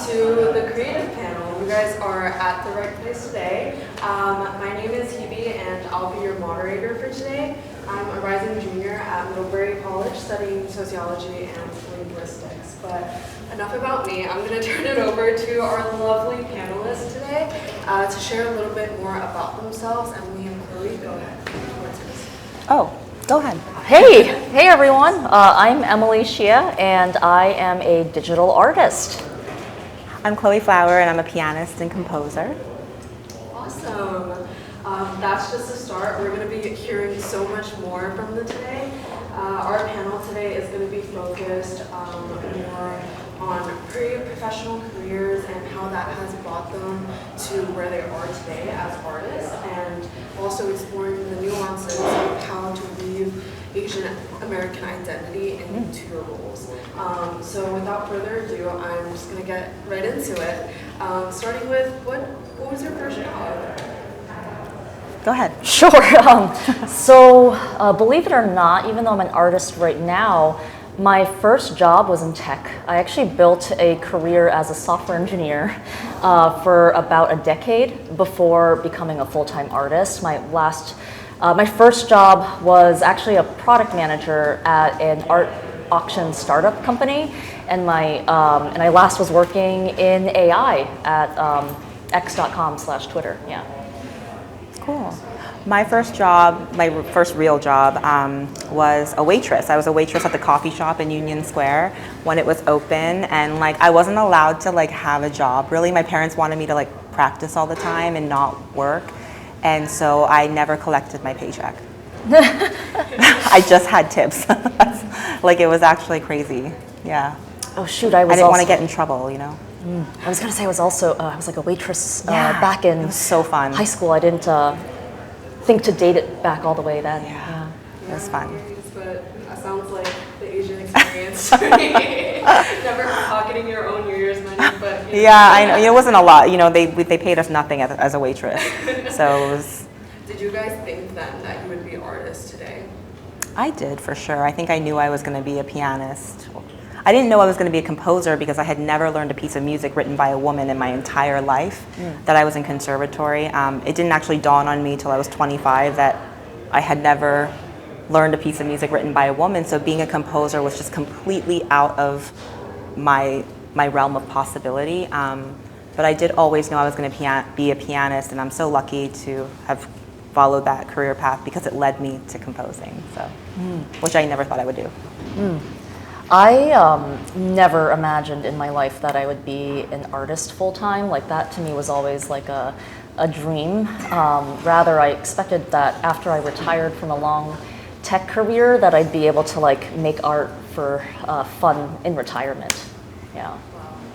to the creative panel. You guys are at the right place today. My name is Hebe and I'll be your moderator for today. I'm a rising junior at Middlebury College studying sociology and linguistics. But enough about me. I'm going to turn it over to our lovely panelists today to share a little bit more about themselves. Emily and Chloe, go ahead. Oh, go ahead. Hey everyone. I'm Emily Shia and I am a digital artist. I'm Chloe Flower and I'm a pianist and composer. Awesome. That's just a start. We're going to be hearing so much more from them today. Our panel today is going to be focused more on pre-professional careers and how that has brought them to where they are today as artists, and also exploring the nuances of how to weave Asian American identity into your roles. So without further ado, I'm just going to get right into it. Starting with, what was your first job? Go ahead. Sure. Believe it or not, even though I'm an artist right now, my first job was in tech. I actually built a career as a software engineer for about a decade before becoming a full-time artist. My first job was actually a product manager at an art auction startup company, and I last was working in AI at x.com/Twitter. Yeah. Cool. My first job, my first real job, was a waitress. I was a waitress at the coffee shop in Union Square when it was open, and I wasn't allowed to have a job really. My parents wanted me to practice all the time and not work, and so I never collected my paycheck. I just had tips. It was actually crazy. Yeah. Oh shoot! I didn't want to get in trouble, you know. I was gonna say I was like a waitress Yeah, back in it was so fun. high school. I didn't think to date it back all the way then. Yeah. It was fun. But that sounds like the Asian experience to me. Never pocketing your own New Year's money, but Yeah, I know. It wasn't a lot. They paid us nothing as a waitress, so it was. Did you guys think then that you would be artists today? I did, for sure. I think I knew I was going to be a pianist. I didn't know I was going to be a composer because I had never learned a piece of music written by a woman in my entire life that I was in conservatory. It didn't actually dawn on me till I was 25 that I had never learned a piece of music written by a woman, so being a composer was just completely out of my realm of possibility. But I did always know I was going to be a pianist, and I'm so lucky to have followed that career path because it led me to composing, which I never thought I would do. I never imagined in my life that I would be an artist full-time. That to me was always a dream. Rather, I expected that after I retired from a long tech career that I'd be able to make art for fun in retirement. Yeah. Wow.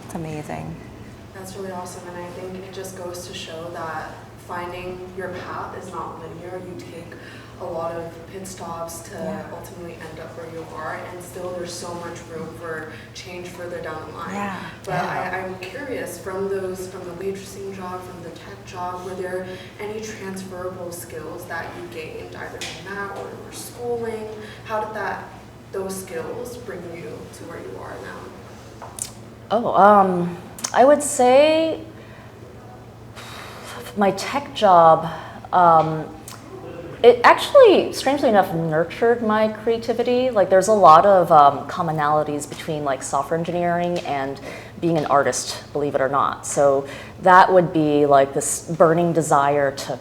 It's amazing. That's really awesome, and I think it just goes to show that finding your path is not linear. You take a lot of pit stops to ultimately end up where you are, and still there's so much room for change further down the line. Yeah. But I'm curious, from the waitressing job, from the tech job, were there any transferable skills that you gained either from that or your schooling? How did those skills bring you to where you are now? I would say my tech job, it actually, strangely enough, nurtured my creativity. There's a lot of commonalities between software engineering and being an artist, believe it or not. So that would be this burning desire to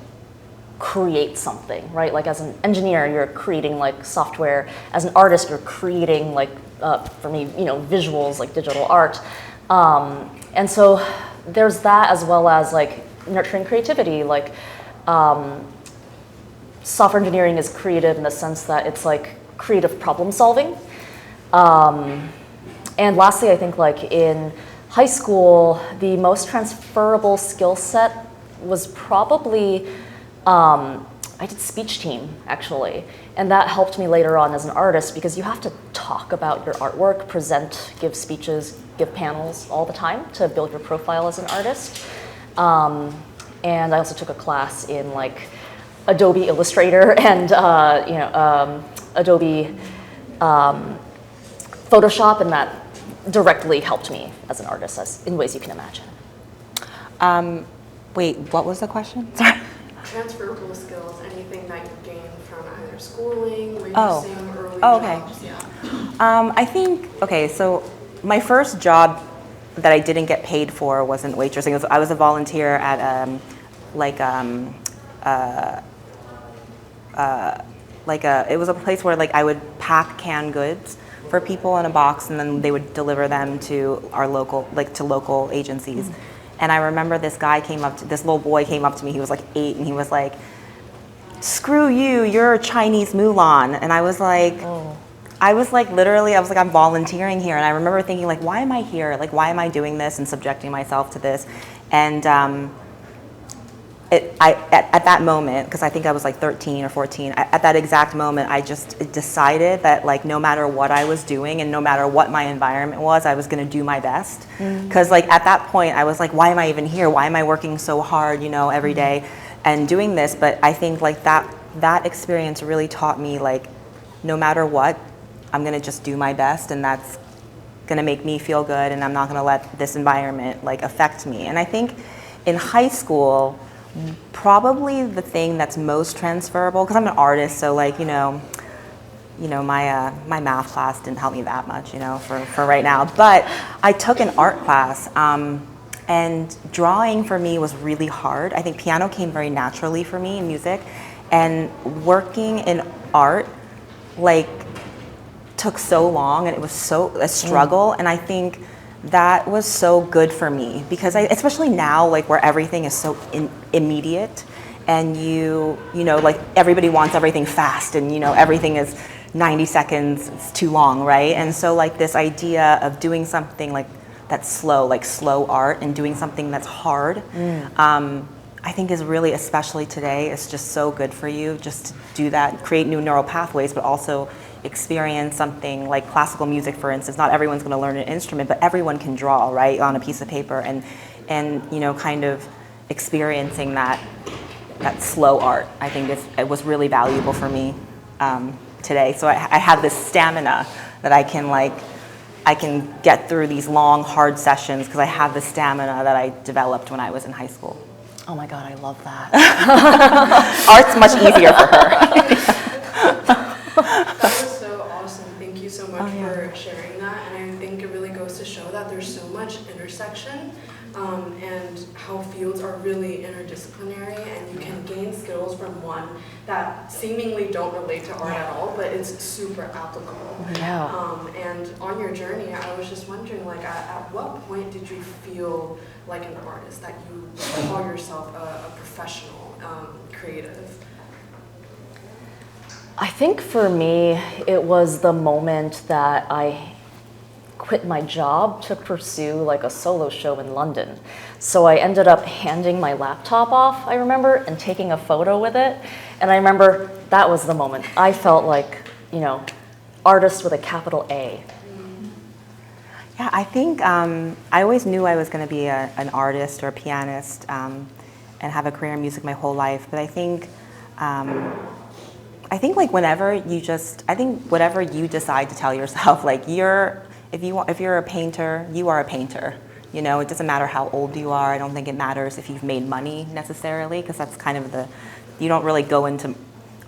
create something, right? As an engineer, you're creating software. As an artist, you're creating for me, visuals, digital art. And so there's that, as well as nurturing creativity. Software engineering is creative in the sense that it's creative problem solving. And lastly, I think in high school, the most transferable skill set was probably, I did speech team actually. And that helped me later on as an artist because you have to talk about your artwork, present, give speeches, give panels all the time to build your profile as an artist. And I also took a class in Adobe Illustrator and Adobe Photoshop, and that directly helped me as an artist in ways you can imagine. Wait, what was the question? Sorry. Transferable skills, anything that you gained from either schooling, Oh. racing, early Oh, okay. jobs. Yeah. I think, okay, so my first job that I didn't get paid for wasn't waitressing. I was a volunteer at it was a place where like I would pack canned goods for people in a box, and then they would deliver them to our local, to local agencies. And I remember this little boy came up to me, he was like 8, and he was like, "Screw you, you're a Chinese Mulan." And I was like, literally, I'm volunteering here. And I remember thinking, like, why am I here? Like, why am I doing this and subjecting myself to this? And at that moment, because I think I was like 13 or 14, at that exact moment, I just decided that like no matter what I was doing and no matter what my environment was, I was going to do my best. Because like at that point, I was like, why am I even here? Why am I working so hard, every day and doing this? But I think like that experience really taught me like no matter what, I'm going to just do my best, and that's going to make me feel good, and I'm not going to let this environment like affect me. And I think in high school, probably the thing that's most transferable, because I'm an artist, so like my math class didn't help me that much, for right now. But I took an art class, and drawing for me was really hard. I think piano came very naturally for me in music, and working in art like took so long, and it was so a struggle. And I think that was so good for me, because especially now, like where everything is so immediate, and like everybody wants everything fast, and everything is 90 seconds, it's too long, right? And so like this idea of doing something like that's slow, like slow art, and doing something that's hard, I think is really, especially today, it's just so good for you just to do that, create new neural pathways, but also experience something like classical music, for instance. Not everyone's going to learn an instrument, but everyone can draw, right, on a piece of paper, and kind of experiencing that slow art. I think it was really valuable for me today. So I have this stamina that I can get through these long, hard sessions, because I have the stamina that I developed when I was in high school. Oh my God, I love that. Art's much easier for her. That was so awesome. Thank you so much for sharing that. And I think it really goes to show that there's so much intersection, and how fields are really interdisciplinary, and you can gain skills from one that seemingly don't relate to art at all, but it's super applicable. Yeah. And on your journey, I was just wondering, like, at what point did you feel like an artist, that you call yourself a professional creative? I think for me, it was the moment that I quit my job to pursue like a solo show in London. So I ended up handing my laptop off, I remember, and taking a photo with it. And I remember that was the moment I felt like, artist with a capital A. Yeah, I think I always knew I was going to be an artist or a pianist, and have a career in music my whole life. But I think like whatever you decide to tell yourself, like if you're a painter, you are a painter. It doesn't matter how old you are. I don't think it matters if you've made money necessarily, because that's kind of you don't really go into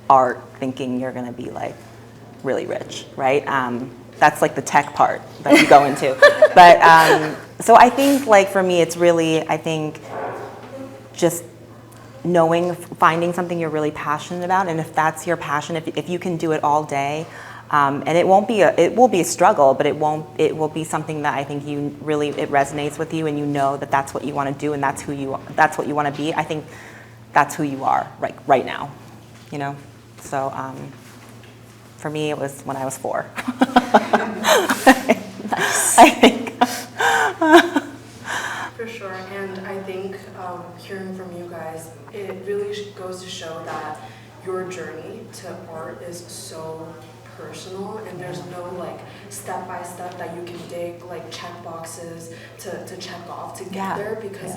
art thinking you're going to be like really rich, right? That's like the tech part that you go into. But so I think like for me, it's really, I think just finding something you're really passionate about, and if that's your passion, if you can do it all day, and it will be a struggle, but it will be something that I think it resonates with you, and that that's what you want to do, and that's what you want to be. I think that's who you are right now, So for me, it was when I was 4. Nice. I think. For sure, and I think hearing from you guys, it really goes to show that your journey to art is so personal, and there's no like step-by-step that you can take, like check boxes to check off to get there, because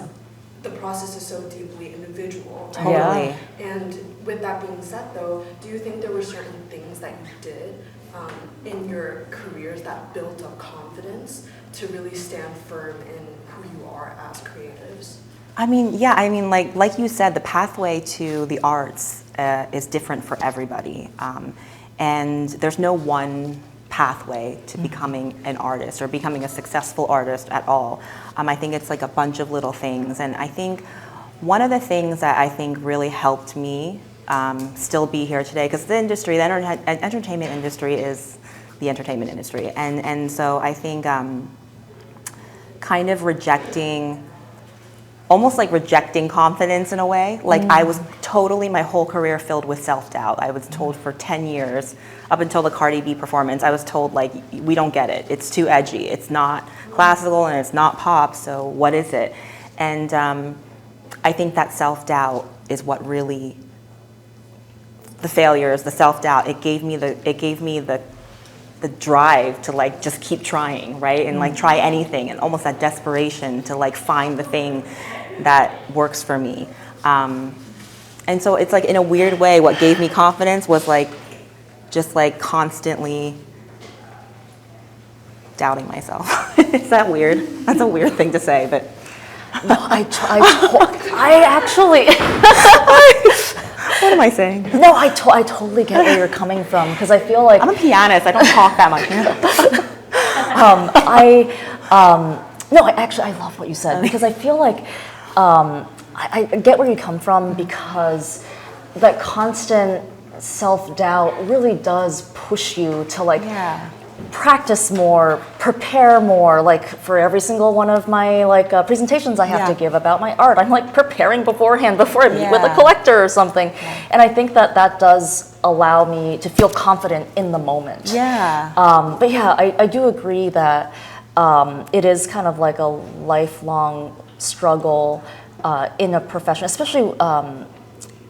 the process is so deeply individual. Right? Totally. And with that being said, though, do you think there were certain things that you did in your careers that built up confidence to really stand firm in who you are as creatives? I mean, yeah, I mean, like you said, the pathway to the arts is different for everybody. And there's no one pathway to becoming an artist or becoming a successful artist at all. I think it's like a bunch of little things. And I think one of the things that I think really helped me still be here today, because the industry, the entertainment industry is the entertainment industry. And so I think kind of almost like rejecting confidence in a way. Like I was totally, my whole career filled with self-doubt. I was told for 10 years, up until the Cardi B performance, I was told like, we don't get it. It's too edgy. It's not classical and it's not pop, so what is it? And I think that self-doubt is what really, the failures, the self-doubt, it gave me the drive to like just keep trying, right? And like try anything, and almost that desperation to like find the thing that works for me. And so it's like in a weird way, what gave me confidence was like just like constantly doubting myself. Is that weird? That's a weird thing to say, but. No, I actually. What am I saying? No, I totally get where you're coming from, because I feel like I'm a pianist. I don't talk that much. No, I love what you said, because I feel like I get where you come from, because that constant self-doubt really does push you to like practice more, prepare more. Like for every single one of my like presentations I have to give about my art, I'm like preparing beforehand before I meet with a collector or something. And I think that does allow me to feel confident in the moment. But yeah, I do agree that it is kind of like a lifelong struggle in a profession, especially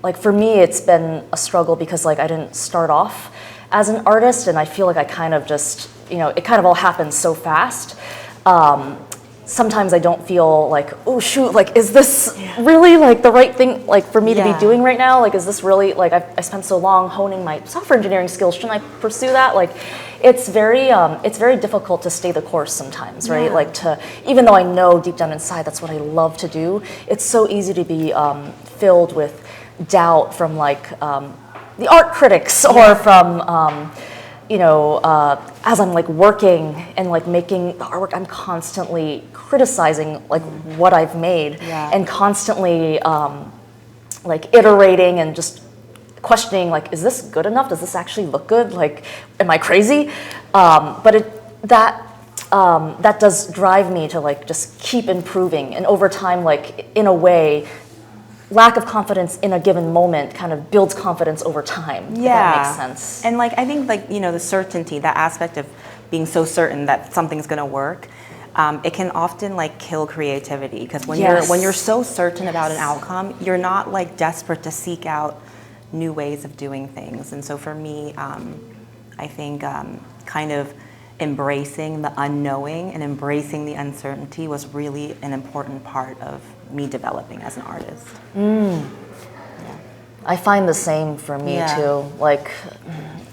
like for me, it's been a struggle because like I didn't start off as an artist, and I feel like I kind of just, it kind of all happens so fast. Sometimes I don't feel like, oh shoot, like is this really like the right thing like for me to be doing right now? Like is this really, like I spent so long honing my software engineering skills, shouldn't I pursue that? Like it's very difficult to stay the course sometimes, right? Like even though I know deep down inside that's what I love to do, it's so easy to be filled with doubt from like the art critics or from as I'm like working and like making the artwork, I'm constantly criticizing like what I've made and constantly like iterating and just questioning like, is this good enough? Does this actually look good? Like, am I crazy? But that does drive me to like just keep improving, and over time, like in a way, lack of confidence in a given moment kind of builds confidence over time, if that makes sense. And like I think like the certainty, that aspect of being so certain that something's going to work, it can often like kill creativity, because when you're so certain about an outcome, you're not like desperate to seek out new ways of doing things. And so for me, I think kind of embracing the unknowing and embracing the uncertainty was really an important part of me developing as an artist. I find the same for me too. Like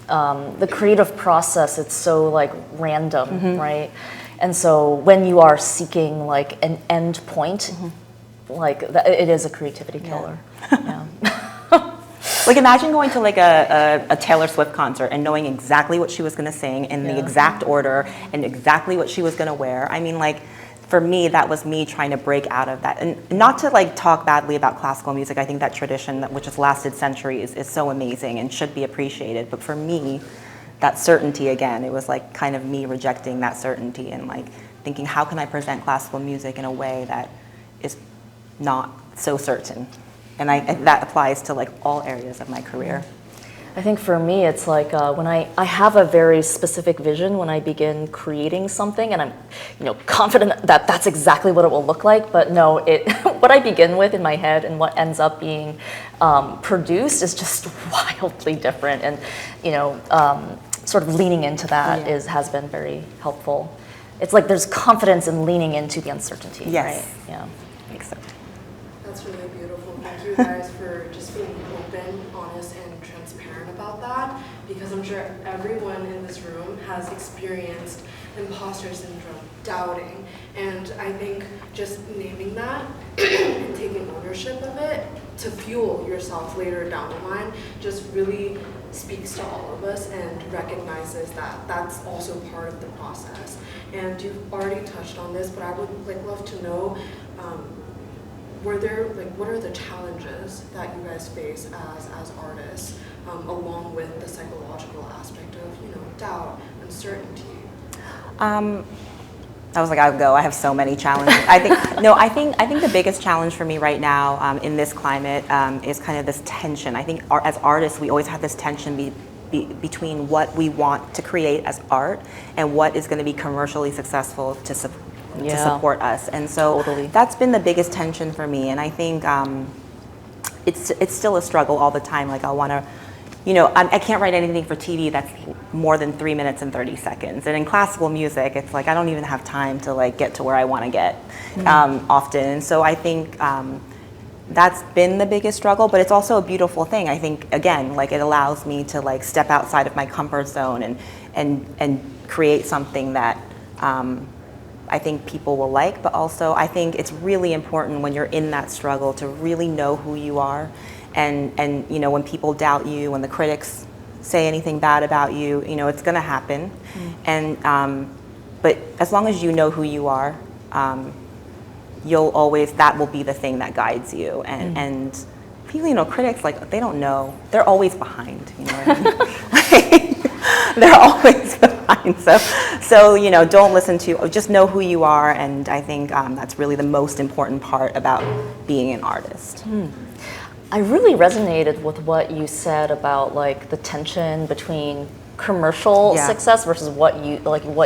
the creative process, it's so like random, right? And so when you are seeking like an end point, like it is a creativity killer. Like imagine going to like a Taylor Swift concert and knowing exactly what she was going to sing in the exact order and exactly what she was going to wear. I mean, like for me, that was me trying to break out of that. And not to like talk badly about classical music. I think that tradition, which has lasted centuries, is so amazing and should be appreciated. But for me, that certainty, again, it was like kind of me rejecting that certainty and like thinking, how can I present classical music in a way that is not so certain? And that applies to like all areas of my career. I think for me, it's like when I have a very specific vision when I begin creating something, and I'm confident that that's exactly what it will look like. But no, what I begin with in my head and what ends up being produced is just wildly different. And sort of leaning into that has been very helpful. It's like there's confidence in leaning into the uncertainty. Right? Yeah. Makes sense. That's really beautiful. Thank you guys for just being open, honest, and transparent about that, because I'm sure everyone in this room has experienced imposter syndrome, doubting. And I think just naming that and taking ownership of it to fuel yourself later down the line just really speaks to all of us and recognizes that that's also part of the process. And you've already touched on this, but I would love to know, what are the challenges that you guys face as artists, along with the psychological aspect of doubt, uncertainty? I was like, I'll go. I have so many challenges. I think the biggest challenge for me right now in this climate is kind of this tension. I think as artists, we always have this tension between what we want to create as art and what is going to be commercially successful to support us. And so that's been the biggest tension for me. And I think it's still a struggle all the time. Like I want to, I can't write anything for TV that's more than 3 minutes and 30 seconds. And in classical music, it's like I don't even have time to like get to where I want to get often. And so I think that's been the biggest struggle, but it's also a beautiful thing. I think, again, like it allows me to like step outside of my comfort zone and create something that I think people will like, but also I think it's really important when you're in that struggle to really know who you are. And when people doubt you, when the critics say anything bad about you, it's going to happen. But as long as you know who you are, that will be the thing that guides you. And people, critics, like, they don't know. They're always behind, what I mean? They're always behind. So don't listen to, just know who you are. And I think that's really the most important part about being an artist. I really resonated with what you said about like the tension between commercial success versus what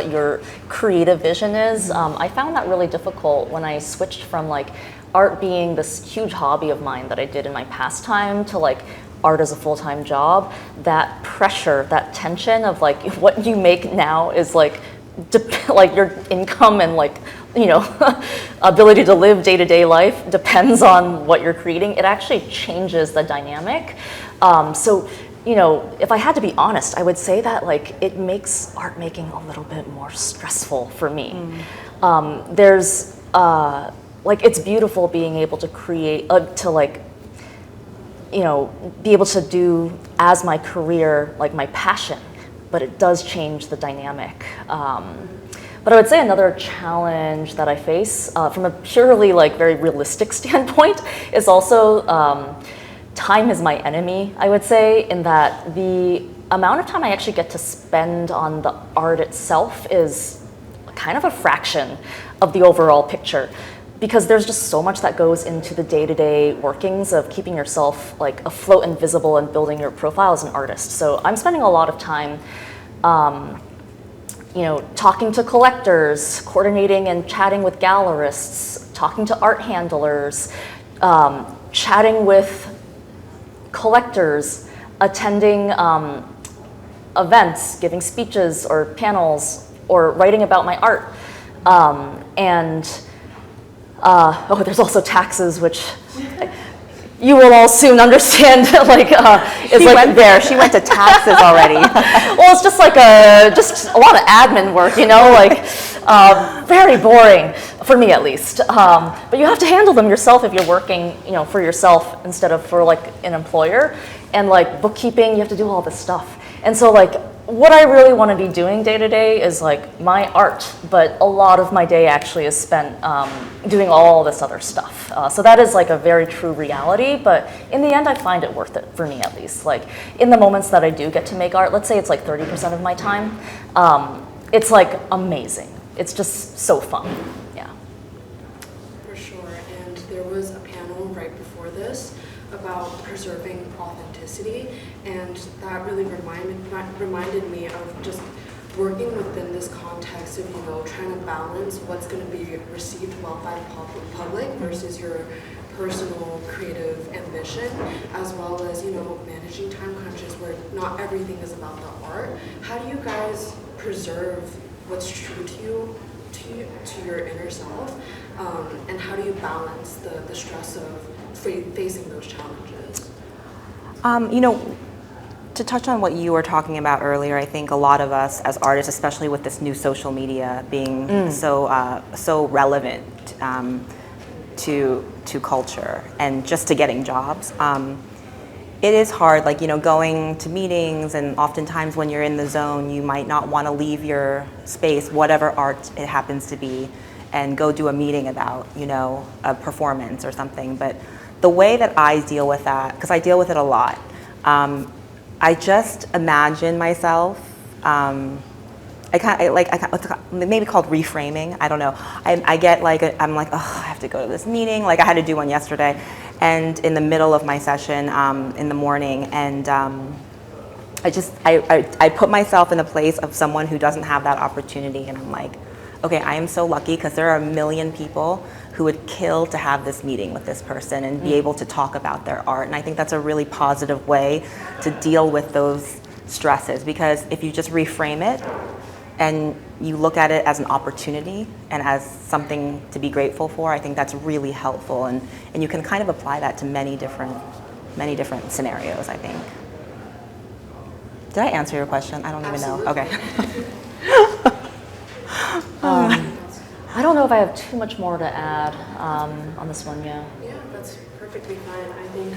your creative vision is. I found that really difficult when I switched from like art being this huge hobby of mine that I did in my pastime to like art as a full-time job. That pressure, that tension of like what you make now is like your income and like ability to live day-to-day life depends on what you're creating. It actually changes the dynamic. So if I had to be honest, I would say that like it makes art making a little bit more stressful for me. There's it's beautiful being able to create to like be able to do as my career like my passion, but it does change the dynamic. But I would say another challenge that I face from a purely like very realistic standpoint is also time is my enemy, I would say, in that the amount of time I actually get to spend on the art itself is kind of a fraction of the overall picture, because there's just so much that goes into the day-to-day workings of keeping yourself like afloat and visible and building your profile as an artist. So I'm spending a lot of time talking to collectors, coordinating and chatting with gallerists, talking to art handlers, chatting with collectors, attending events, giving speeches or panels, or writing about my art. There's also taxes, which you will all soon understand. She went to taxes already. Well, it's just like just a lot of admin work, very boring for me at least. But you have to handle them yourself if you're working, for yourself instead of for like an employer. And like bookkeeping, you have to do all this stuff. And so like what I really want to be doing day to day is like my art, but a lot of my day actually is spent doing all this other stuff. So that is like a very true reality, but in the end I find it worth it, for me at least. Like in the moments that I do get to make art, let's say it's like 30% of my time, it's like amazing. It's just so fun, yeah. For sure, and there was a panel right before this about preserving authenticity, and that really reminded me of just working within this context of trying to balance what's going to be received well by the public versus your personal creative ambition, as well as managing time crunches where not everything is about the art. How do you guys preserve what's true to you, to your inner self, and how do you balance the stress of facing those challenges? to touch on what you were talking about earlier, I think a lot of us as artists, especially with this new social media being so relevant to culture and just to getting jobs, it is hard, like, you know, going to meetings, and oftentimes when you're in the zone, you might not want to leave your space, whatever art it happens to be, and go do a meeting about, you know, a performance or something. But the way that I deal with that, because I deal with it a lot, I just imagine myself, maybe called reframing, I don't know. I get like, I'm like, oh, I have to go to this meeting. Like I had to do one yesterday, and in the middle of my session in the morning, and I put myself in the place of someone who doesn't have that opportunity, and I'm like, okay, I am so lucky because there are a million people who would kill to have this meeting with this person and be able to talk about their art. And I think that's a really positive way to deal with those stresses, because if you just reframe it and you look at it as an opportunity and as something to be grateful for, I think that's really helpful. And you can kind of apply that to many different scenarios, I think. Did I answer your question? I don't even know. Okay. I don't know if I have too much more to add on this one, yeah. Yeah, that's perfectly fine. I think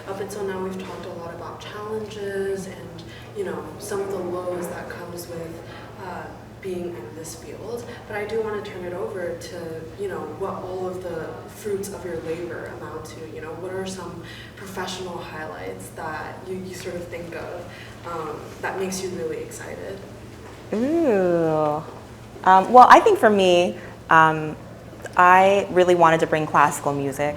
up until now we've talked a lot about challenges and, you know, some of the lows that comes with being in this field. But I do want to turn it over to, you know, what all of the fruits of your labor amount to. You know, what are some professional highlights that you sort of think of that makes you really excited? Ooh. Well, I think for me, I really wanted to bring classical music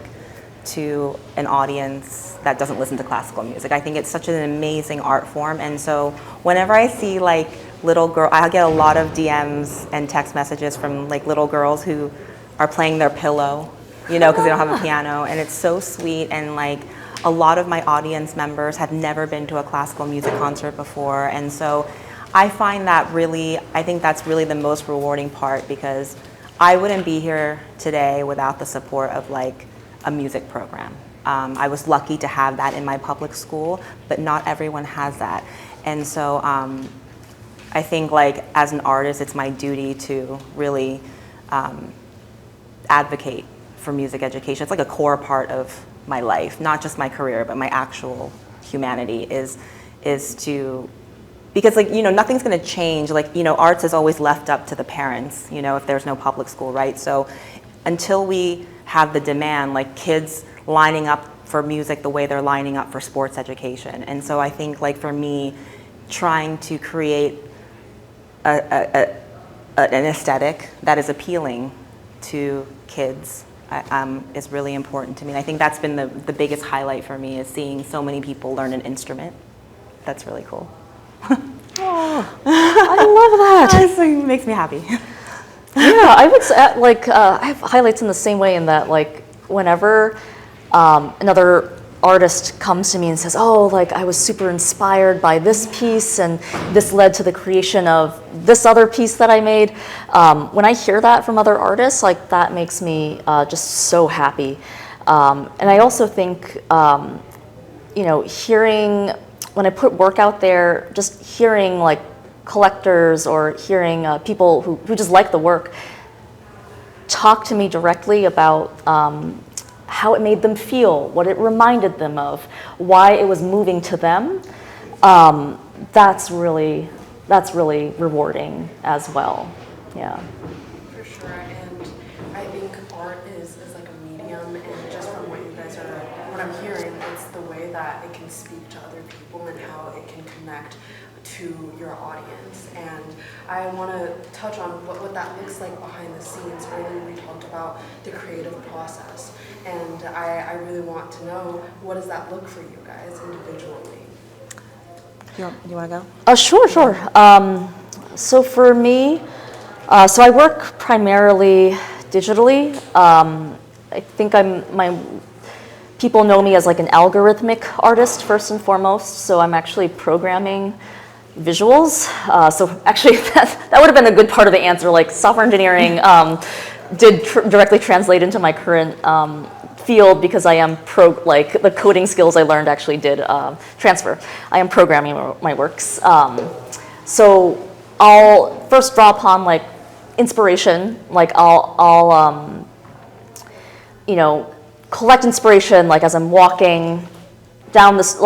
to an audience that doesn't listen to classical music. I think it's such an amazing art form, and so whenever I see like little girl, I get a lot of DMs and text messages from like little girls who are playing their pillow, you know, because they don't have a piano, and it's so sweet. And like a lot of my audience members have never been to a classical music concert before, and so I find that really, I think that's really the most rewarding part, because I wouldn't be here today without the support of like a music program. I was lucky to have that in my public school, but not everyone has that. And so I think like as an artist, it's my duty to really advocate for music education. It's like a core part of my life, not just my career, but my actual humanity is to, because like, you know, nothing's gonna change. Like, you know, arts is always left up to the parents, you know, if there's no public school, right? So until we have the demand, like kids lining up for music the way they're lining up for sports education. And so I think like for me, trying to create an aesthetic that is appealing to kids is really important to me. And I think that's been the biggest highlight for me, is seeing so many people learn an instrument. That's really cool. Oh, I love that. Honestly, it makes me happy. Yeah, I would say, like, I have highlights in the same way, in that, like, whenever another artist comes to me and says, oh, like, I was super inspired by this piece, and this led to the creation of this other piece that I made. When I hear that from other artists, like, that makes me just so happy. And I also think, you know, hearing, when I put work out there, just hearing, like, collectors or hearing people who just like the work talk to me directly about how it made them feel, what it reminded them of, why it was moving to them, that's really rewarding as well. Yeah. For sure, and I think art is like a medium, and just from what you guys are, what I'm hearing, it's the way that it can speak to other people and how it can connect to your audience. And I want to touch on what that looks like behind the scenes. Earlier we talked about the creative process, and I really want to know, what does that look for you guys individually? You want to go? Sure. So for me, so I work primarily digitally. I think people know me as like an algorithmic artist first and foremost, so I'm actually programming visuals. So actually that would have been a good part of the answer. Like, software engineering did directly translate into my current field because I am like the coding skills I learned actually did transfer. I am programming my works. So I'll first draw upon like inspiration. Like I'll you know, collect inspiration like as I'm walking down this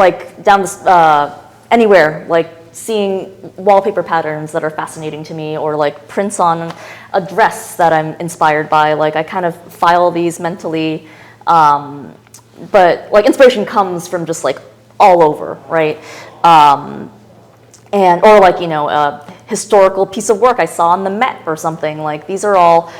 anywhere, like seeing wallpaper patterns that are fascinating to me, or like prints on a dress that I'm inspired by. Like I kind of file these mentally, but like inspiration comes from just like all over, right? And or like, you know, a historical piece of work I saw on the Met or something. Like these are all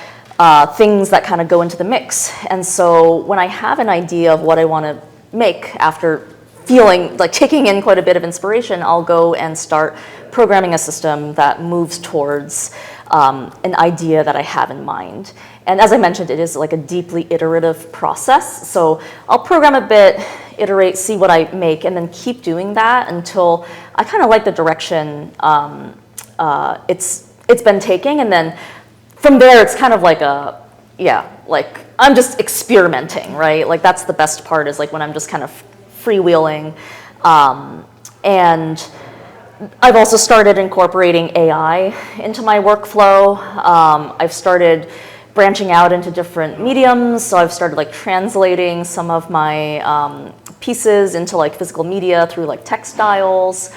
things that kind of go into the mix. And so when I have an idea of what I want to make after feeling like taking in quite a bit of inspiration, I'll go and start programming a system that moves towards an idea that I have in mind. And as I mentioned, it is like a deeply iterative process. So I'll program a bit, iterate, see what I make, and then keep doing that until I kind of like the direction it's been taking. And then from there, it's kind of like like I'm just experimenting, right? Like that's the best part, is like when I'm just kind of freewheeling. And I've also started incorporating AI into my workflow. I've started branching out into different mediums. So I've started like translating some of my pieces into like physical media through like textiles.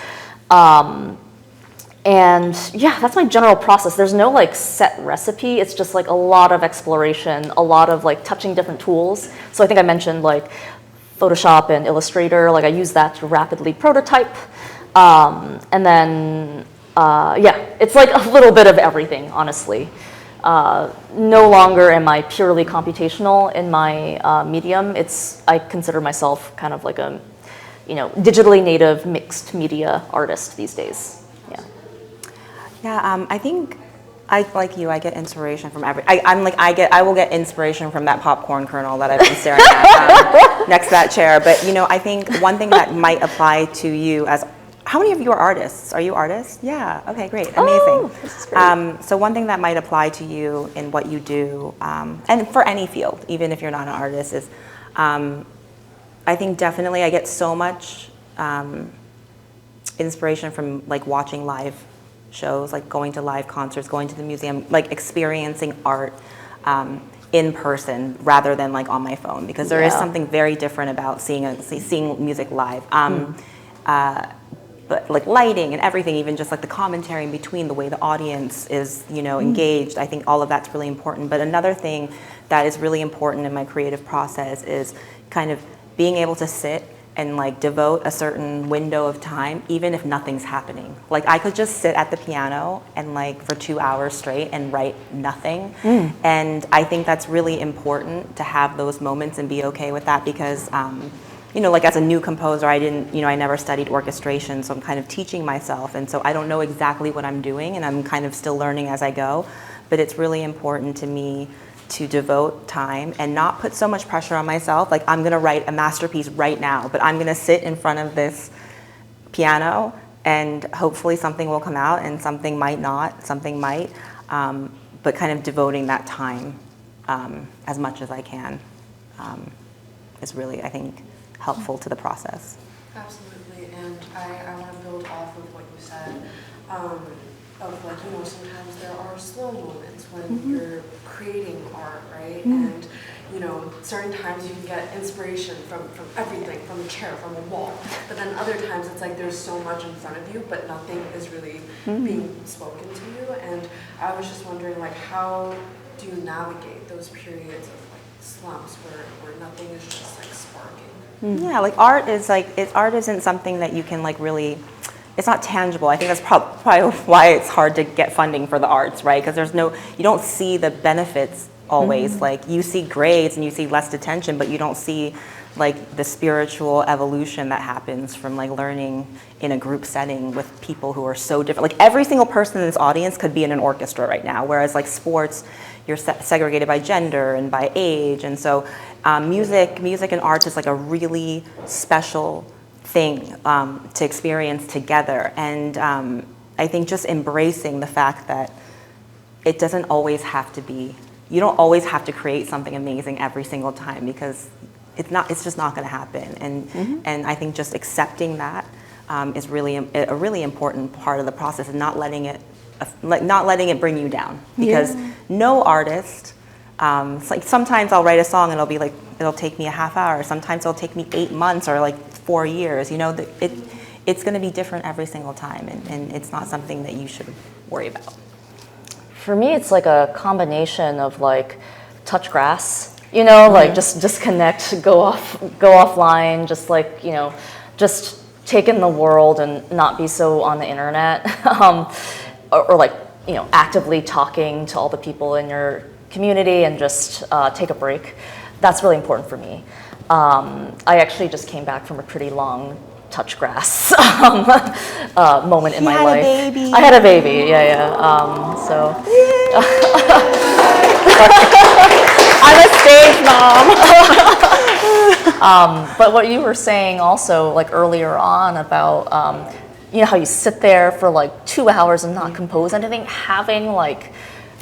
And yeah, that's my general process. There's no like set recipe. It's just like a lot of exploration, a lot of like touching different tools. So I think I mentioned like Photoshop and Illustrator. Like I use that to rapidly prototype. And then, yeah, it's like a little bit of everything, honestly. No longer am I purely computational in my medium. I consider myself kind of like a, you know, digitally native mixed media artist these days. Yeah. Yeah, I think like you, I get inspiration from I will get inspiration from that popcorn kernel that I've been staring at next to that chair. But you know, I think one thing that might apply to you as, how many of you are artists? Are you artists? Yeah. Okay, great. Amazing. Oh, this is great. So one thing that might apply to you in what you do, and for any field, even if you're not an artist, is I think definitely I get so much inspiration from like watching live shows, like going to live concerts, going to the museum, like experiencing art in person rather than like on my phone, because there is something very different about seeing music live. But like lighting and everything, even just like the commentary in between, the way the audience is, you know, engaged, I think all of that's really important. But another thing that is really important in my creative process is kind of being able to sit and like devote a certain window of time, even if nothing's happening. Like I could just sit at the piano and like for 2 hours straight and write nothing. And I think that's really important to have those moments and be okay with that, because you know, like as a new composer, I never studied orchestration, so I'm kind of teaching myself, and so I don't know exactly what I'm doing, and I'm kind of still learning as I go. But it's really important to me to devote time and not put so much pressure on myself. Like I'm gonna write a masterpiece right now, but I'm gonna sit in front of this piano and hopefully something will come out, and something might not, something might, but kind of devoting that time as much as I can is really, I think, helpful to the process. Absolutely, and I want to build off of what you said, of like, you know, sometimes there are slow moments when you're creating art, right? And, you know, certain times you can get inspiration from everything, from a chair, from a wall, but then other times it's like there's so much in front of you, but nothing is really being spoken to you. And I was just wondering, like, how do you navigate those periods of like slumps where nothing is just like sparking? Yeah, like art isn't something that you can like really, it's not tangible. I think that's probably why it's hard to get funding for the arts, right? Because you don't see the benefits always. Like you see grades and you see less detention, but you don't see like the spiritual evolution that happens from like learning in a group setting with people who are so different. Like every single person in this audience could be in an orchestra right now, whereas like sports, you're segregated by gender and by age. And so music and arts is like a really special thing to experience together. And I think just embracing the fact that it doesn't always have to be you don't always have to create something amazing every single time, because it's just not going to happen. And I think just accepting that is really a really important part of the process, and not letting it bring you down, because no artist, it's like sometimes I'll write a song and it'll take me a half hour, sometimes it'll take me 8 months or like 4 years, you know, it's going to be different every single time, and it's not something that you should worry about. For me, it's like a combination of like touch grass, you know, like just disconnect, go offline, just like, you know, just take in the world and not be so on the internet, or like, you know, actively talking to all the people in your community and just take a break. That's really important for me. I actually just came back from a pretty long touch grass moment in my life. I had a baby, yeah. So I'm a stage mom. But what you were saying also, like earlier on about, you know, how you sit there for like 2 hours and not compose anything, having like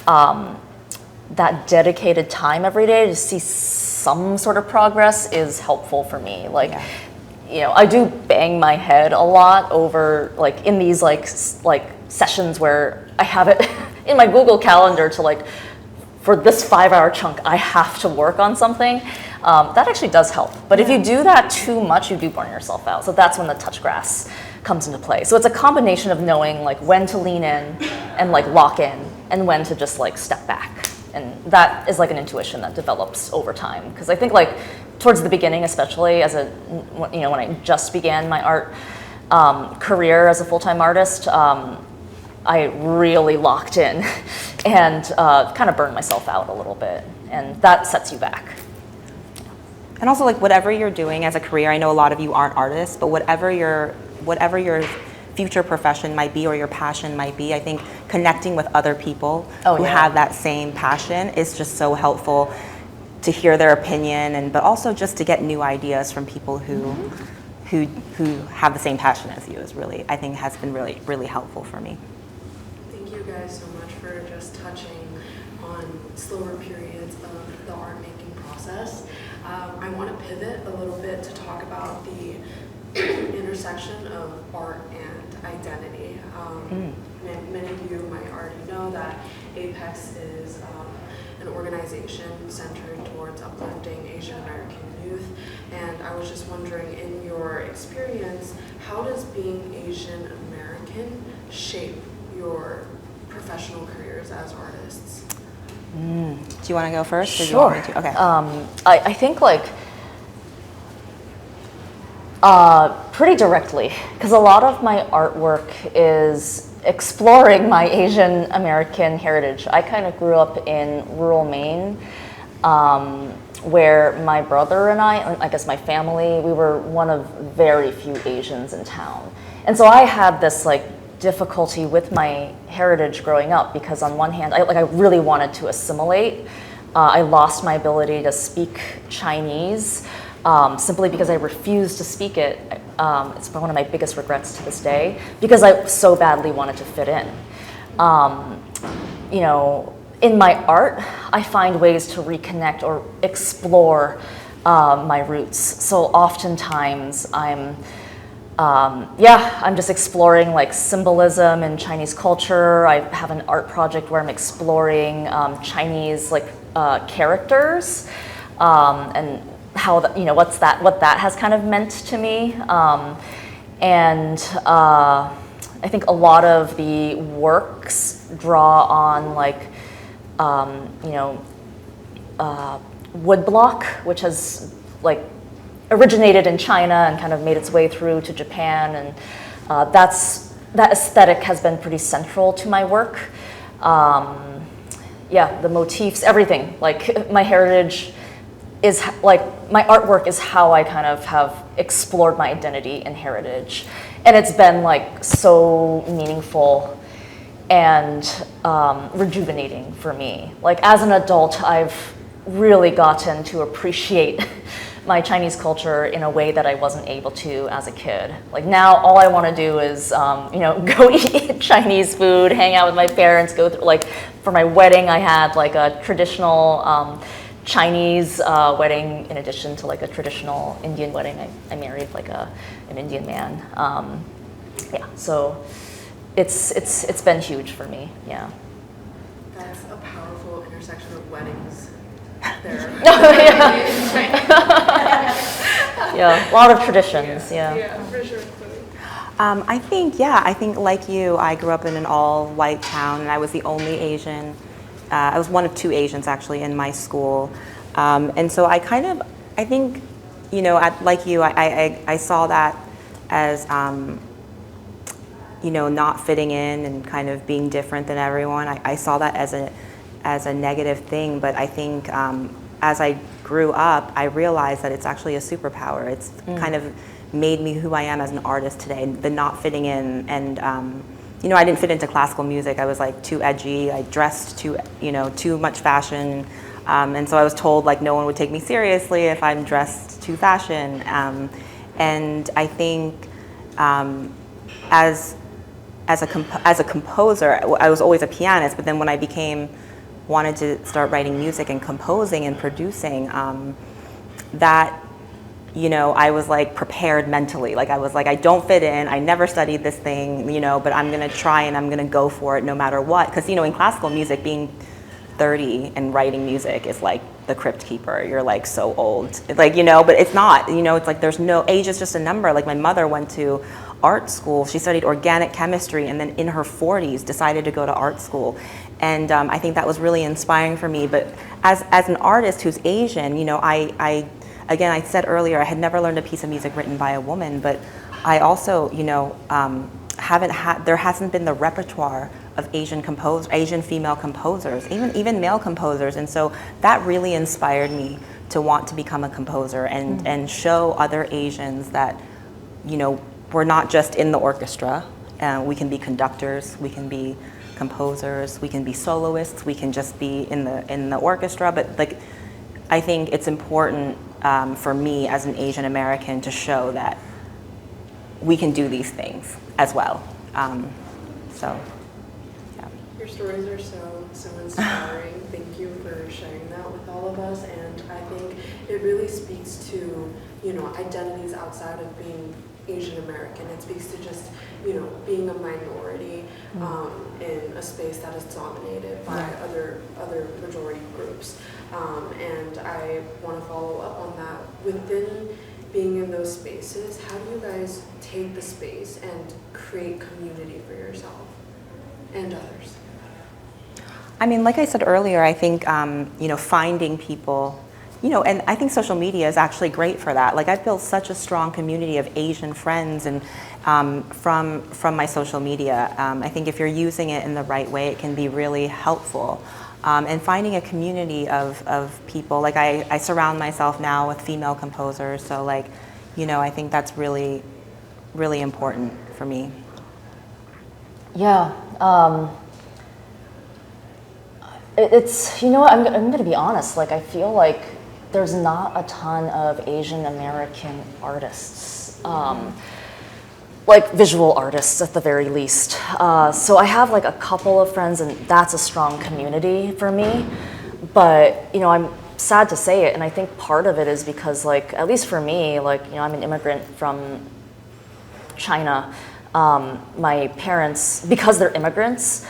that dedicated time every day to see some sort of progress is helpful for me. Like, you know, I do bang my head a lot over like in these like sessions where I have it in my Google Calendar to like, for this 5-hour chunk, I have to work on something. That actually does help. But if you do that too much, you do burn yourself out. So that's when the touch grass comes into play. So it's a combination of knowing like when to lean in and like lock in, and when to just like step back. And that is like an intuition that develops over time. Because I think like towards the beginning, especially as you know, when I just began my art career as a full-time artist, I really locked in and kind of burned myself out a little bit, and that sets you back. And also, like, whatever you're doing as a career, I know a lot of you aren't artists, but whatever your future profession might be or your passion might be, I think connecting with other people who have that same passion is just so helpful, to hear their opinion, but also just to get new ideas from people who have the same passion as you is really, I think, has been really, really helpful for me. Thank you guys so much for just touching on slower periods of the art making process. I want to pivot a little bit to talk about the intersection of art and identity. Many of you might already know that Apex is an organization centered towards uplifting Asian American youth, and I was just wondering, in your experience, how does being Asian American shape your professional careers as artists? Do you want to go first? Sure. Or do you want me to? Okay. I think like pretty directly, because a lot of my artwork is exploring my Asian American heritage. I kind of grew up in rural Maine, where my brother and I guess my family, we were one of very few Asians in town. And so I had this like difficulty with my heritage growing up, because on one hand, I really wanted to assimilate. I lost my ability to speak Chinese simply because I refused to speak it. It's one of my biggest regrets to this day, because I so badly wanted to fit in. You know, in my art, I find ways to reconnect or explore my roots. So oftentimes I'm just exploring like symbolism in Chinese culture. I have an art project where I'm exploring Chinese like characters and how you know what that has kind of meant to me. I think a lot of the works draw on like woodblock, which has like originated in China and kind of made its way through to Japan, and that aesthetic has been pretty central to my work. The motifs, everything, like my heritage is like, my artwork is how I kind of have explored my identity and heritage. And it's been like so meaningful and rejuvenating for me. Like as an adult, I've really gotten to appreciate my Chinese culture in a way that I wasn't able to as a kid. Like now, all I want to do is, go eat Chinese food, hang out with my parents, go through, like, for my wedding, I had like a traditional Chinese wedding in addition to like a traditional Indian wedding. I married like an Indian man. Yeah, so it's been huge for me, yeah. That's a powerful intersection of weddings there. Yeah, a lot of traditions, yeah. Yeah, for sure. I think like you, I grew up in an all-white town, and I was the only Asian. I was one of two Asians actually in my school, and so I think, like you, I saw that as, not fitting in and kind of being different than everyone. I saw that as a negative thing, but I think as I grew up, I realized that it's actually a superpower. It's kind of made me who I am as an artist today, the not fitting in. And I didn't fit into classical music. I was like too edgy. I dressed too much fashion. And so I was told like no one would take me seriously if I'm dressed too fashion. And I think as a composer, I was always a pianist, but then when I wanted to start writing music and composing and producing, I was like prepared mentally. Like I was like, I don't fit in, I never studied this thing, but I'm gonna try and I'm gonna go for it no matter what. Because in classical music, being 30 and writing music is like the crypt keeper. You're like so old, like, but it's not, it's like there's no, age is just a number. Like my mother went to art school, she studied organic chemistry, and then in her 40s decided to go to art school. And I think that was really inspiring for me. But as an artist who's Asian, again, I said earlier, I had never learned a piece of music written by a woman, but I also, there hasn't been the repertoire of Asian female composers, even male composers. And so that really inspired me to want to become a composer and show other Asians that, we're not just in the orchestra. We can be conductors, we can be composers, we can be soloists, we can just be in the orchestra. But like, I think it's important for me as an Asian American to show that we can do these things as well. Yeah. Your stories are so inspiring. Thank you for sharing that with all of us. And I think it really speaks to, identities outside of being Asian American. It speaks to just, being a minority in a space that is dominated by other majority groups. And I want to follow up on that. Within being in those spaces, how do you guys take the space and create community for yourself and others? I mean, like I said earlier, I think, finding people, and I think social media is actually great for that. Like I've built such a strong community of Asian friends and from my social media. I think if you're using it in the right way, it can be really helpful. And finding a community of people, like I surround myself now with female composers, so like, I think that's really, really important for me. Yeah, it's, I'm going to be honest, like I feel like there's not a ton of Asian American artists, like visual artists at the very least. So I have like a couple of friends, and that's a strong community for me. But, I'm sad to say it, and I think part of it is because, like, at least for me, like, I'm an immigrant from China. My parents, because they're immigrants,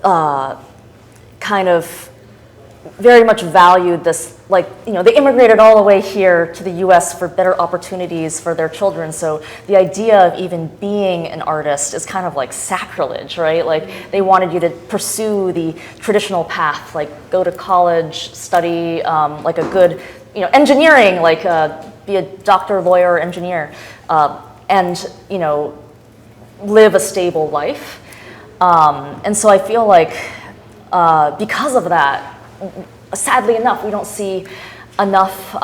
kind of very much valued this, like, they immigrated all the way here to the US for better opportunities for their children. So the idea of even being an artist is kind of like sacrilege, right? Like they wanted you to pursue the traditional path, like go to college, study like a good, engineering, like be a doctor, lawyer, engineer, and, live a stable life. And so I feel like because of that, sadly enough, we don't see enough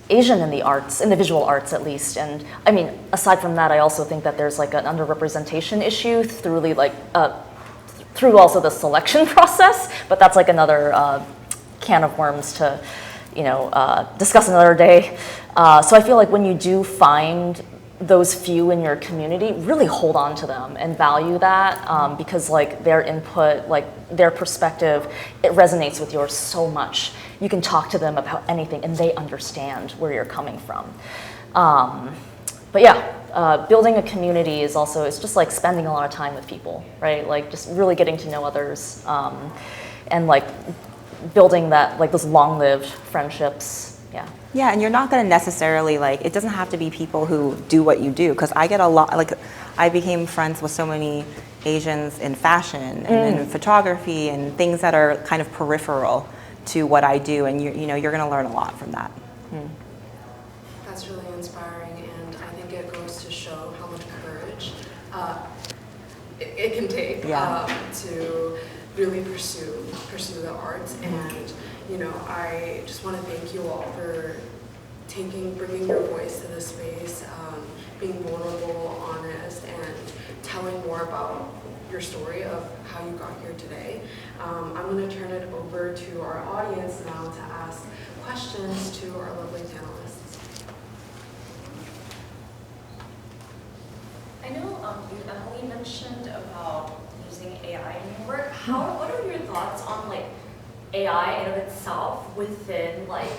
Asian in the arts, in the visual arts at least. And I mean, aside from that, I also think that there's like an underrepresentation issue through through also the selection process, but that's like another can of worms to discuss another day. So I feel like when you do find those few in your community, really hold on to them and value that, because like their input, like their perspective, it resonates with yours so much. You can talk to them about anything and they understand where you're coming from. But yeah, building a community is also, it's just like spending a lot of time with people, right? Like just really getting to know others, and like building that, like those long-lived friendships, yeah. Yeah, and you're not going to necessarily, like, it doesn't have to be people who do what you do, because I get a lot, like, I became friends with so many Asians in fashion and in photography and things that are kind of peripheral to what I do, and you're going to learn a lot from that. That's really inspiring, and I think it goes to show how much courage it can take to really pursue the arts. And I just want to thank you all for bringing your voice to this space, being vulnerable, honest, and telling more about your story of how you got here today. I'm going to turn it over to our audience now to ask questions to our lovely panelists. I know Emily mentioned about using AI in your work. What are your thoughts on like AI in of itself within like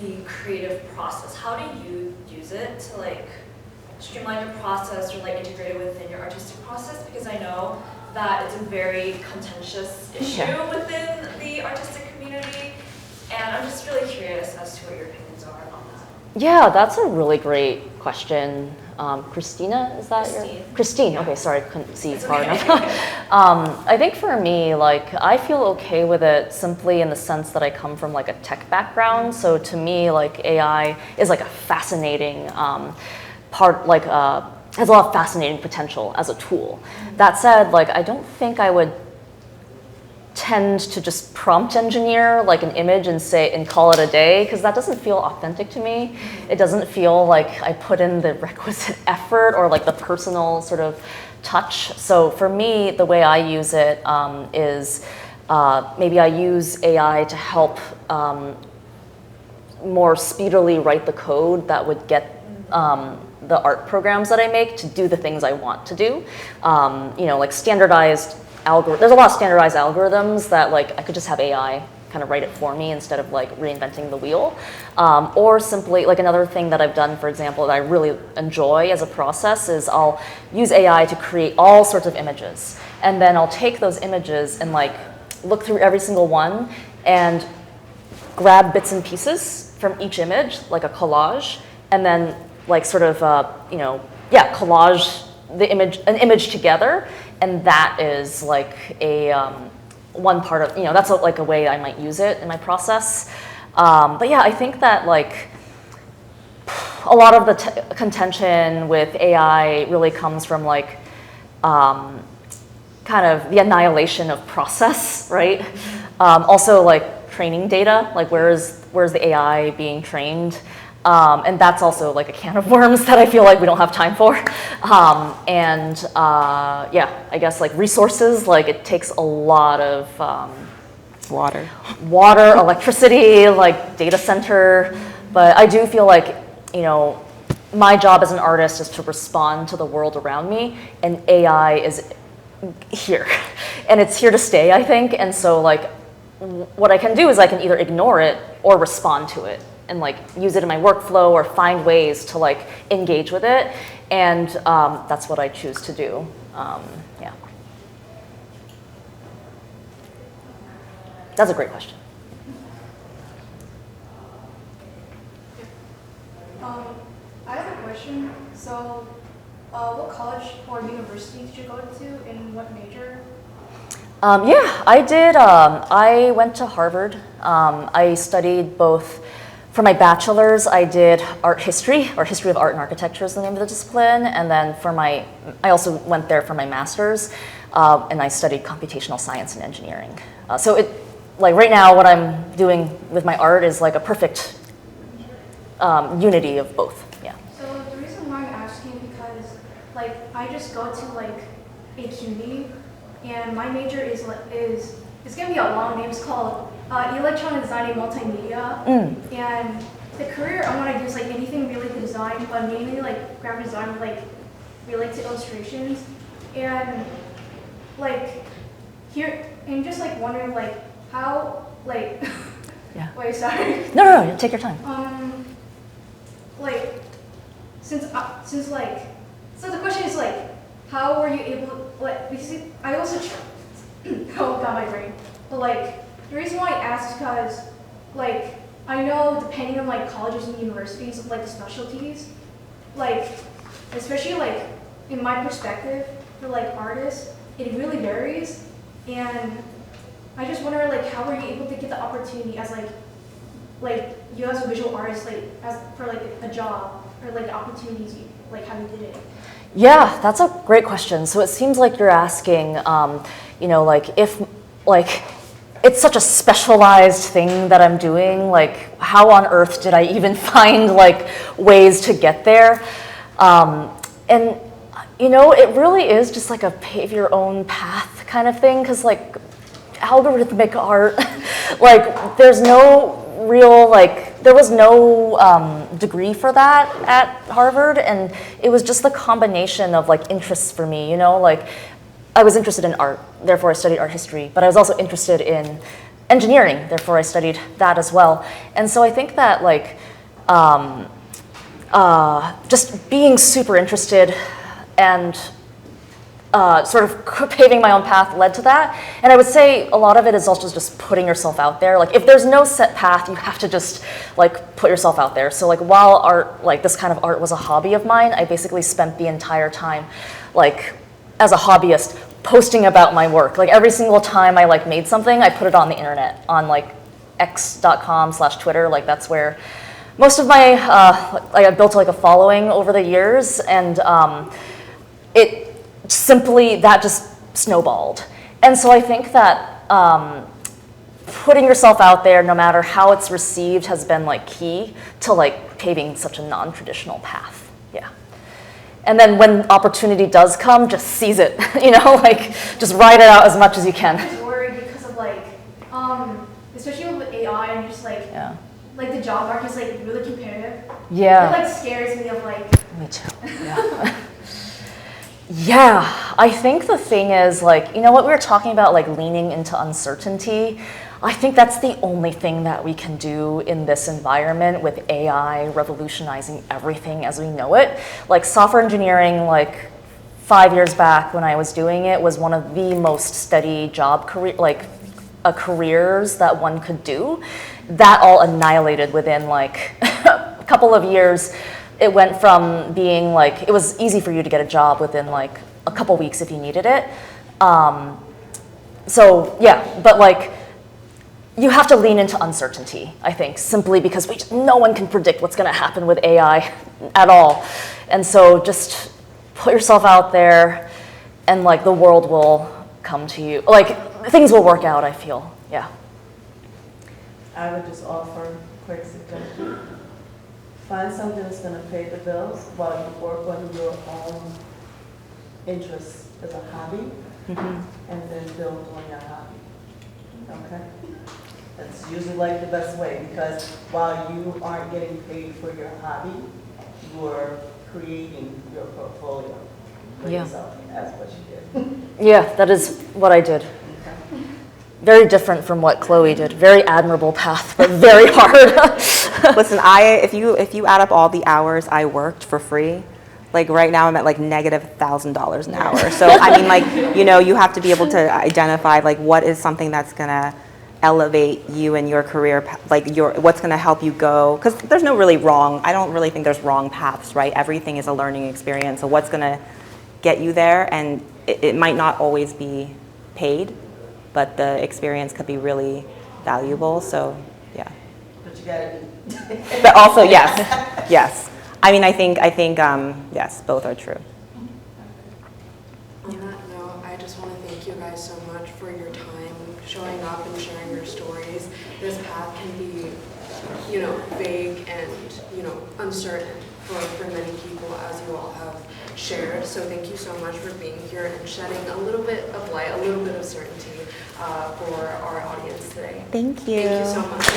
the creative process? How do you use it to like streamline your process or like integrate it within your artistic process? Because I know that it's a very contentious issue within the artistic community, and I'm just really curious as to what your opinions are on that. Yeah, that's a really great question. Christina, is that Christine. your? Christine, okay, sorry, I couldn't see far enough. I think for me, like, I feel okay with it simply in the sense that I come from like a tech background. So to me, like AI is like a fascinating part, like has a lot of fascinating potential as a tool. That said, like, I don't think I would tend to just prompt engineer like an image and call it a day, because that doesn't feel authentic to me. It doesn't feel like I put in the requisite effort or like the personal sort of touch. So for me, the way I use it is maybe I use AI to help more speedily write the code that would get the art programs that I make to do the things I want to do. Like standardized there's a lot of standardized algorithms that like I could just have AI kind of write it for me instead of like reinventing the wheel. Or simply, like another thing that I've done, for example, that I really enjoy as a process is I'll use AI to create all sorts of images. And then I'll take those images and like look through every single one and grab bits and pieces from each image, like a collage, and then like sort of, collage an image together. And that is like a one part of, that's like a way I might use it in my process. But yeah, I think that like a lot of the contention with AI really comes from like kind of the annihilation of process, right? Also like training data, like where's the AI being trained? And that's also like a can of worms that I feel like we don't have time for. I guess like resources, like it takes a lot of Water, electricity, like data center. But I do feel like, my job as an artist is to respond to the world around me, and AI is here. And it's here to stay, I think. And so like what I can do is I can either ignore it or respond to it, and like use it in my workflow or find ways to like engage with it. And that's what I choose to do. That's a great question. I have a question. So what college or university did you go to, and what major? I did. I went to Harvard. I studied both. For my bachelor's, I did art history, or history of art and architecture is the name of the discipline. And then I also went there for my master's, and I studied computational science and engineering. So like right now, what I'm doing with my art is like a perfect unity of both. Yeah. So the reason why I'm asking because like I just go to like a CUNY, and my major is it's gonna be a long name. It's called electronic design and multimedia. And the career I want to do is like anything related to design, but mainly like graphic design, like related to illustrations. And like here, and just like wondering like how like Yeah. wait, sorry. No, take your time. Like since like so the question is like how were you able like because I also oh god my brain, but like the reason why I asked is because like I know depending on like colleges and universities of like the specialties, like especially like in my perspective for like artists, it really varies. And I just wonder like how were you able to get the opportunity as like you as a visual artist, like as for like a job or like the opportunities you like how you did it. Yeah, that's a great question. So it seems like you're asking, you know, like if like it's such a specialized thing that I'm doing, like how on earth did I even find like ways to get there? And you know, it really is just like a pave your own path kind of thing, because like algorithmic art, like there's no real like there was no degree for that at Harvard, and it was just the combination of like interests for me, you know, like I was interested in art, therefore I studied art history, but I was also interested in engineering, therefore I studied that as well. And so I think that like just being super interested and sort of paving my own path led to that. And I would say a lot of it is also just putting yourself out there. Like if there's no set path, you have to just like put yourself out there. So like while art, like this kind of art was a hobby of mine, I basically spent the entire time like as a hobbyist posting about my work. Like every single time I like made something, I put it on the internet on like x.com/Twitter. Like that's where most of my, like I built like a following over the years, and it simply, that just snowballed. And so I think that putting yourself out there, no matter how it's received, has been like key to like paving such a non-traditional path, yeah. And then when opportunity does come, just seize it, you know, like just ride it out as much as you can. I'm just worried because of like, especially with AI and just like, Yeah. like the job market is like really competitive. Yeah. It like scares me of like. Me too. Yeah. Yeah, I think the thing is like, you know what we were talking about, like leaning into uncertainty. I think that's the only thing that we can do in this environment with AI revolutionizing everything as we know it. Like software engineering, like 5 years back when I was doing it, was one of the most steady job career, like careers that one could do. That all annihilated within like a couple of years. It went from being like, it was easy for you to get a job within like a couple weeks if you needed it. So yeah, but like, you have to lean into uncertainty, I think, simply because no one can predict what's gonna happen with AI at all. And so just put yourself out there and like the world will come to you. Like things will work out, I feel, yeah. I would just offer a quick suggestion. Find something that's going to pay the bills while you work on your own interests as a hobby, and then build on your hobby. Okay? That's usually like the best way, because while you aren't getting paid for your hobby, you're creating your portfolio for yourself. That's what you did. Yeah, that is what I did. Very different from what Chloe did. Very admirable path, but very hard. Listen, if you add up all the hours I worked for free, like right now I'm at like negative $1,000 an hour. So I mean, like, you know, you have to be able to identify like what is something that's gonna elevate you in your career, like what's gonna help you go, because there's no really wrong, I don't really think there's wrong paths, right? Everything is a learning experience. So what's gonna get you there, and it might not always be paid, but the experience could be really valuable, so yeah. But you gotta eat. But also, yes, yes. I mean, I think, yes, both are true. On that note, I just want to thank you guys so much for your time, showing up and sharing your stories. This path can be, you know, vague and, you know, uncertain for many people, as you all have shared. So thank you so much for being here and shedding a little bit of light, a little bit of certainty for our audience. today. Thank you. Thank you so much.